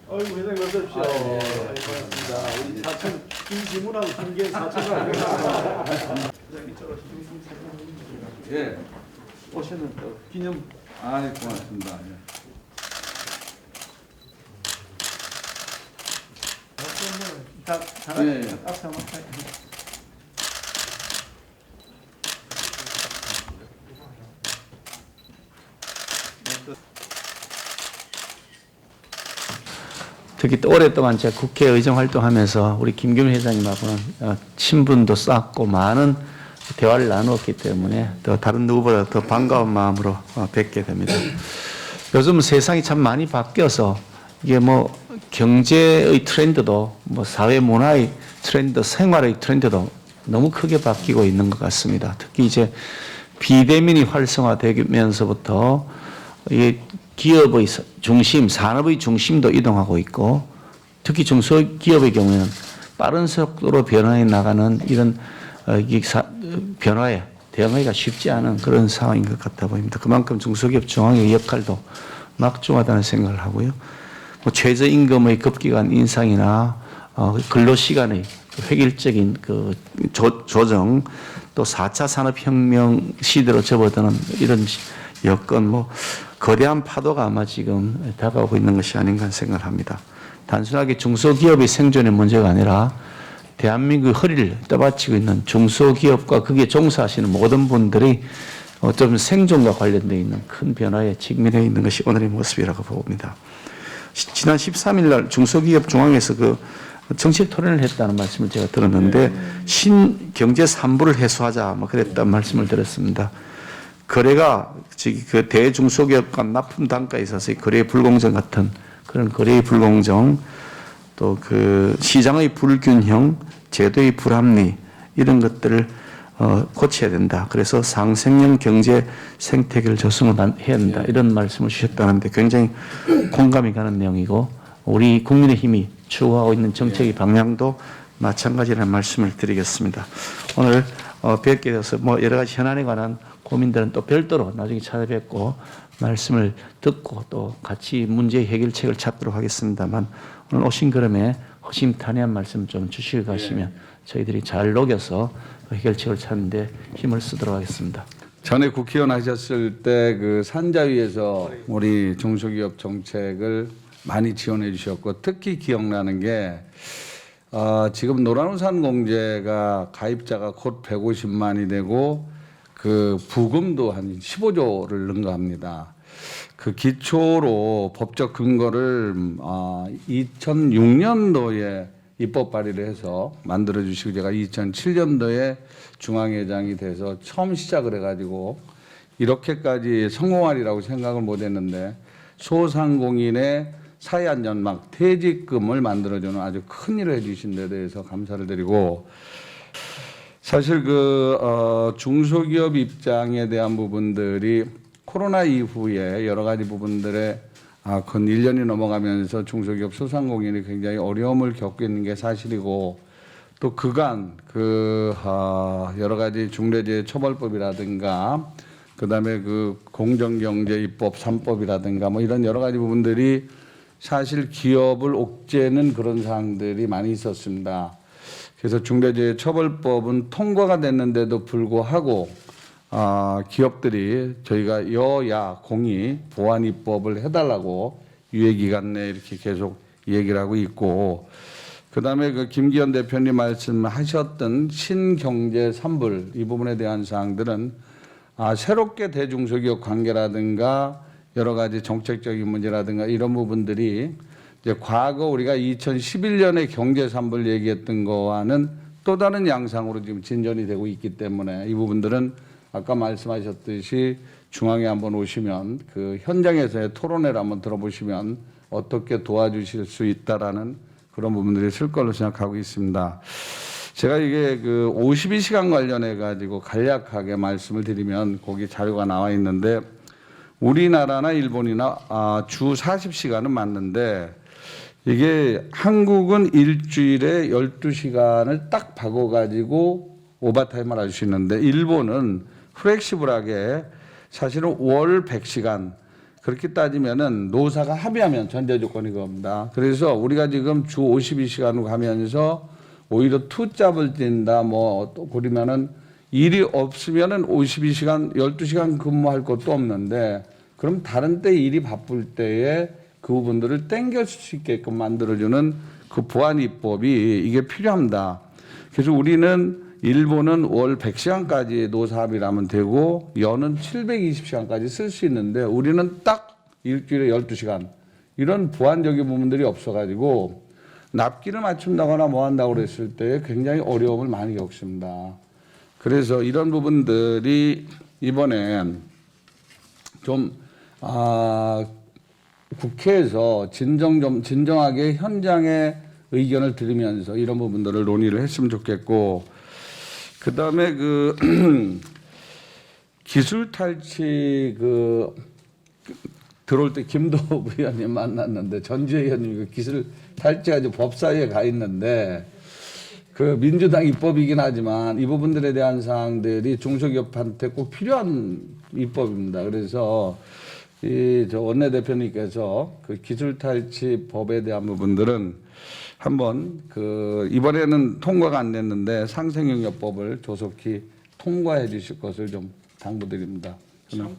아이고 회장님 어서 오십시오. 예. 반갑습니다. 우리 사촌 김지문하고 김계 사촌을 알겠습니다. 회장님 이쪽으로 예. 오시는 또 기념. 아, 고맙습니다. 예. 예, 예. 특히 또 오랫동안 제가 국회 의정 활동하면서 우리 김규민 회장님하고는 친분도 쌓고 많은 대화를 나누었기 때문에 또 다른 누구보다 더 반가운 마음으로 뵙게 됩니다. 요즘 세상이 참 많이 바뀌어서 이게 뭐 경제의 트렌드도 뭐 사회 문화의 트렌드, 생활의 트렌드도 너무 크게 바뀌고 있는 것 같습니다. 특히 이제 비대면이 활성화되면서부터 이 기업의 중심, 산업의 중심도 이동하고 있고 특히 중소기업의 경우에는 빠른 속도로 변화해 나가는 이런 변화에 대응하기가 쉽지 않은 그런 상황인 것 같아 보입니다. 그만큼 중소기업 중앙의 역할도 막중하다는 생각을 하고요. 뭐 최저임금의 급격한 인상이나 근로시간의 획일적인 그 조정, 또 4차 산업혁명 시대로 접어드는 이런 여건, 뭐 거대한 파도가 아마 지금 다가오고 있는 것이 아닌가 생각을 합니다. 단순하게 중소기업의 생존의 문제가 아니라 대한민국의 허리를 떠받치고 있는 중소기업과 거기에 종사하시는 모든 분들이 좀 생존과 관련되어 있는 큰 변화에 직면해 있는 것이 오늘의 모습이라고 봅니다. 지난 13일 날 중소기업 중앙에서 그 정책 토론을 했다는 말씀을 제가 들었는데 신경제 3부를 해소하자 뭐 그랬다는 말씀을 들었습니다. 거래가 그 대중소기업 간 납품 단가에 있어서의 거래의 불공정 같은 그런 거래의 불공정, 또 그 시장의 불균형, 제도의 불합리 이런 것들을 고쳐야 된다. 그래서 상생형 경제 생태계를 조성을 해야 된다. 이런 말씀을 주셨다는데 굉장히 공감이 가는 내용이고 우리 국민의힘이 추구하고 있는 정책의 방향도 마찬가지라는 말씀을 드리겠습니다. 오늘 뵙게 돼서 뭐 여러 가지 현안에 관한 고민들은 또 별도로 나중에 찾아뵙고 말씀을 듣고 또 같이 문제 해결책을 찾도록 하겠습니다만 오늘 오신 그럼에 허심탄회한 말씀 좀 주시고 가시면 저희들이 잘 녹여서 해결책을 찾는데 힘을 쓰도록 하겠습니다. 전에 국회의원 하셨을 때 그 산자위에서 우리 중소기업 정책을 많이 지원해 주셨고 특히 기억나는 게 지금 노란우산 공제가 가입자가 곧 150만이 되고 그 부금도 한 15조를 능가합니다. 그 기초로 법적 근거를 2006년도에 입법 발의를 해서 만들어 주시고 제가 2007년도에 중앙회장이 돼서 처음 시작을 해가지고 이렇게까지 성공하리라고 생각을 못했는데 소상공인의 사회안전망 퇴직금을 만들어주는 아주 큰 일을 해주신 데 대해서 감사를 드리고 사실 중소기업 입장에 대한 부분들이 코로나 이후에 여러 가지 부분들에 근 1년이 넘어가면서 중소기업 소상공인이 굉장히 어려움을 겪고 있는 게 사실이고 또 그간 여러 가지 중대재해처벌법이라든가 그다음에 그 공정경제 입법 3법이라든가 뭐 이런 여러 가지 부분들이 사실 기업을 옥죄는 그런 사항들이 많이 있었습니다. 그래서 중대재해처벌법은 통과가 됐는데도 불구하고 기업들이 저희가 여야 공히 보완 입법을 해달라고 유예기간 내에 이렇게 계속 얘기를 하고 있고 그다음에 그 김기현 대표님 말씀하셨던 신경제 3불 이 부분에 대한 사항들은 새롭게 대중소기업 관계라든가 여러 가지 정책적인 문제라든가 이런 부분들이 이제 과거 우리가 2011년에 경제 3불 얘기했던 거와는 또 다른 양상으로 지금 진전이 되고 있기 때문에 이 부분들은 아까 말씀하셨듯이 중앙에 한번 오시면 그 현장에서의 토론회를 한번 들어보시면 어떻게 도와주실 수 있다라는 그런 부분들이 있을 걸로 생각하고 있습니다. 제가 이게 그 52시간 관련해 가지고 간략하게 말씀을 드리면 거기 자료가 나와 있는데 우리나라나 일본이나 주 40시간은 맞는데 이게 한국은 일주일에 12시간을 딱 박아 가지고 오버타임을 할 수 있는데 일본은 플렉시블하게 사실은 월 100시간 그렇게 따지면은 노사가 합의하면 전제 조건이 그겁니다. 그래서 우리가 지금 주 52시간으로 가면서 오히려 투잡을 뛴다 또 그러면은 일이 없으면은 52시간 12시간 근무할 것도 없는데 그럼 다른 때 일이 바쁠 때에 그 부분들을 땡길 수 있게끔 만들어주는 그 보안 입법이 이게 필요합니다. 그래서 우리는 일본은 월 100시간까지 노사 합의라면 되고 연은 720시간까지 쓸 수 있는데 우리는 딱 일주일에 12시간 이런 보완적인 부분들이 없어가지고 납기를 맞춘다거나 뭐 한다고 그랬을 때 굉장히 어려움을 많이 겪습니다. 그래서 이런 부분들이 이번엔 좀 국회에서 진정하게 현장의 의견을 들으면서 이런 부분들을 논의를 했으면 좋겠고, 그 다음에 기술 탈취 들어올 때 김도읍 의원님 만났는데 전주혜 의원님이 기술 탈취가 법사위에 가 있는데 민주당 입법이긴 하지만 이 부분들에 대한 사항들이 중소기업한테 꼭 필요한 입법입니다. 그래서 저 원내대표님께서 기술 탈취 법에 대한 부분들은 한번 이번에는 통과가 안 됐는데 상생용역법을 조속히 통과해 주실 것을 좀 당부드립니다. 저는